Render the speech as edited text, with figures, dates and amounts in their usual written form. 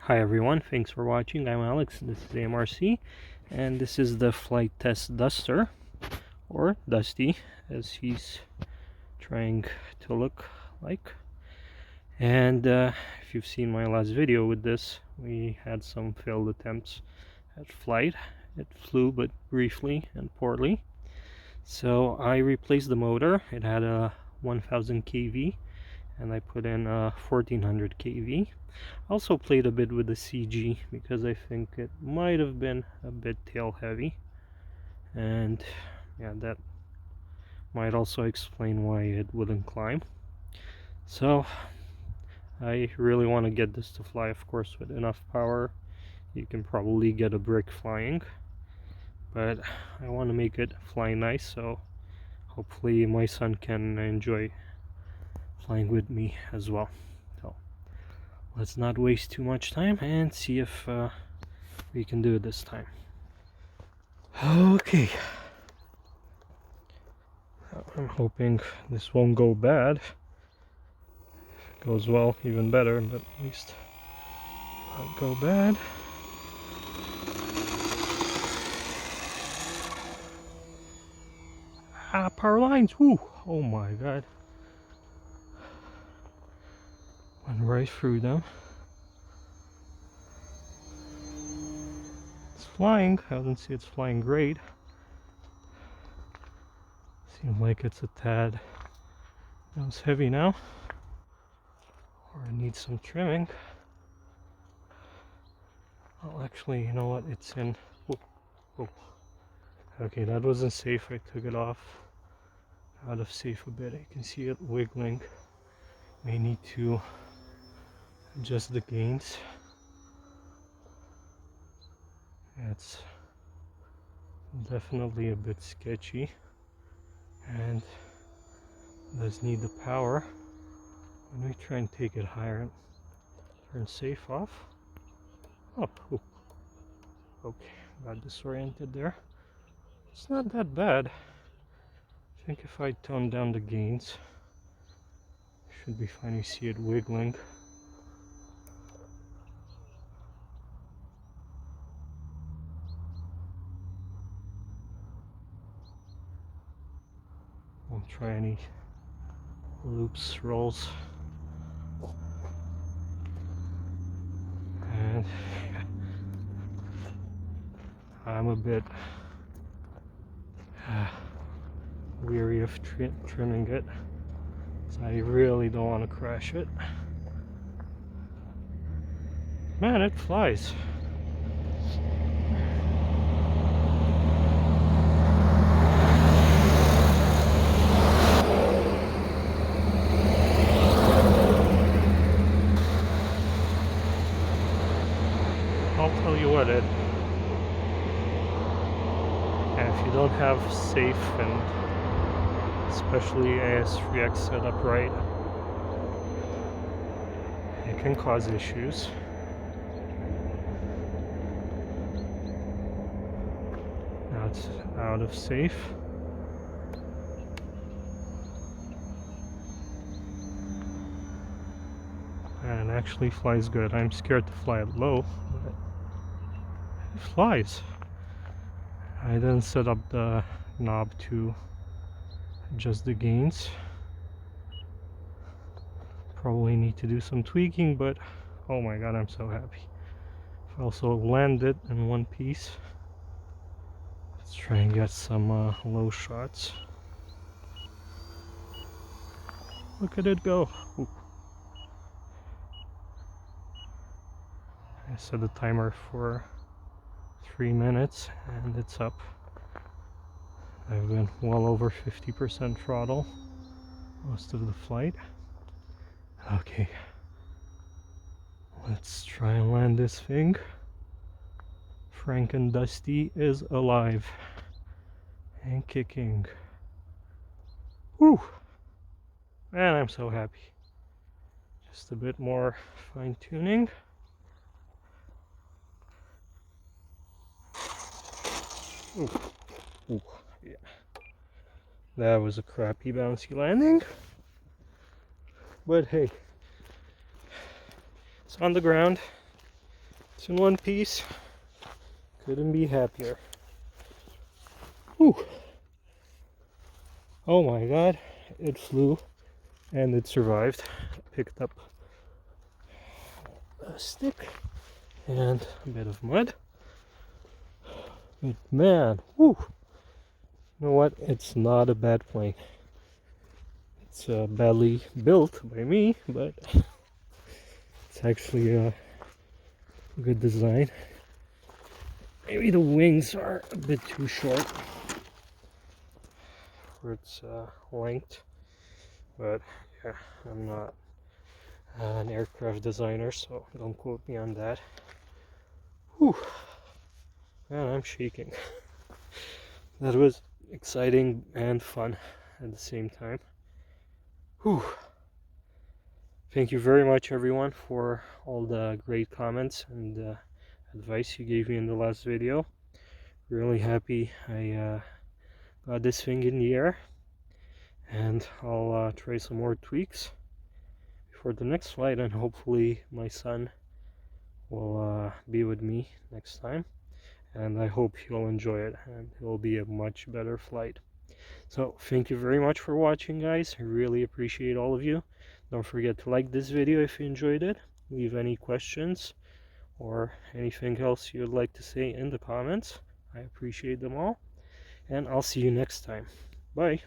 Hi everyone, thanks for watching. I'm Alex, this is AMRC, and this is the Flite Test Duster, or Dusty, as he's trying to look like. And if you've seen my last video with this, we had some failed attempts at flight. It flew, but briefly and poorly. So I replaced the motor. It had a 1000 kV, and I put in a 1400 kV. Also played a bit with the CG because I think it might have been a bit tail heavy, and yeah, that might also explain why it wouldn't climb. So I really want to get this to fly, of course, with enough power. You can probably get a brick flying, but I want to make it fly nice, so hopefully my son can enjoy flying with me as well. So let's not waste too much time and see if we can do it this time. Okay. I'm hoping this won't go bad. If it goes well, even better, but at least not go bad. Ah, power lines! Woo! Oh my god. Went right through them. It's flying. I don't see it's flying great. Seems like it's a tad. It's heavy now. Or it needs some trimming. Well, actually, you know what? It's in. Oh, oh. Okay, that wasn't safe. I took it off. Out of safe a bit. I can see it wiggling. May need to adjust the gains. It's definitely a bit sketchy and does need the power. Let me try and take it higher and turn safe off. Oh, okay, got disoriented there. It's not that bad. I think if I tone down the gains, should be fine. You see it wiggling. Won't try any loops, rolls. And I'm a bit weary of trimming it, so I really don't want to crash it. Man, it flies. I'll tell you what, and if you don't have safe and especially AS3X set up right, it can cause issues. Now it's out of safe. And it actually flies good. I'm scared to fly it low, but it flies. I didn't set up the knob to adjust the gains. Probably need to do some tweaking, but oh my god, I'm so happy. I also landed in one piece. Let's try and get some low shots. Look at it go. Ooh. I set the timer for 3 minutes and it's up. I've been well over 50% throttle most of the flight. Okay, let's try and land this thing. Frank and Dusty is alive and kicking. Whew! Man, I'm so happy. Just a bit more fine tuning. Ooh. Ooh, yeah. That was a crappy bouncy landing. But hey, it's on the ground. It's in one piece. Couldn't be happier. Whew. Oh my god, it flew and it survived. Picked up a stick and a bit of mud. But man, whew. You know what? It's not a bad plane. It's badly built by me, but it's actually a good design. Maybe the wings are a bit too short for its length, but yeah, I'm not an aircraft designer, so don't quote me on that. Whew. Man, I'm shaking. That was exciting and fun at the same time. Whew. Thank you very much, everyone, for all the great comments and advice you gave me in the last video. Really happy I got this thing in the air, and I'll try some more tweaks before the next flight, and hopefully my son will be with me next time, and I hope he'll enjoy it and it will be a much better flight. So thank you very much for watching, guys. I really appreciate all of you. Don't forget to like this video if you enjoyed it. Leave any questions or anything else you'd like to say in the comments. I appreciate them all, and I'll see you next time. Bye.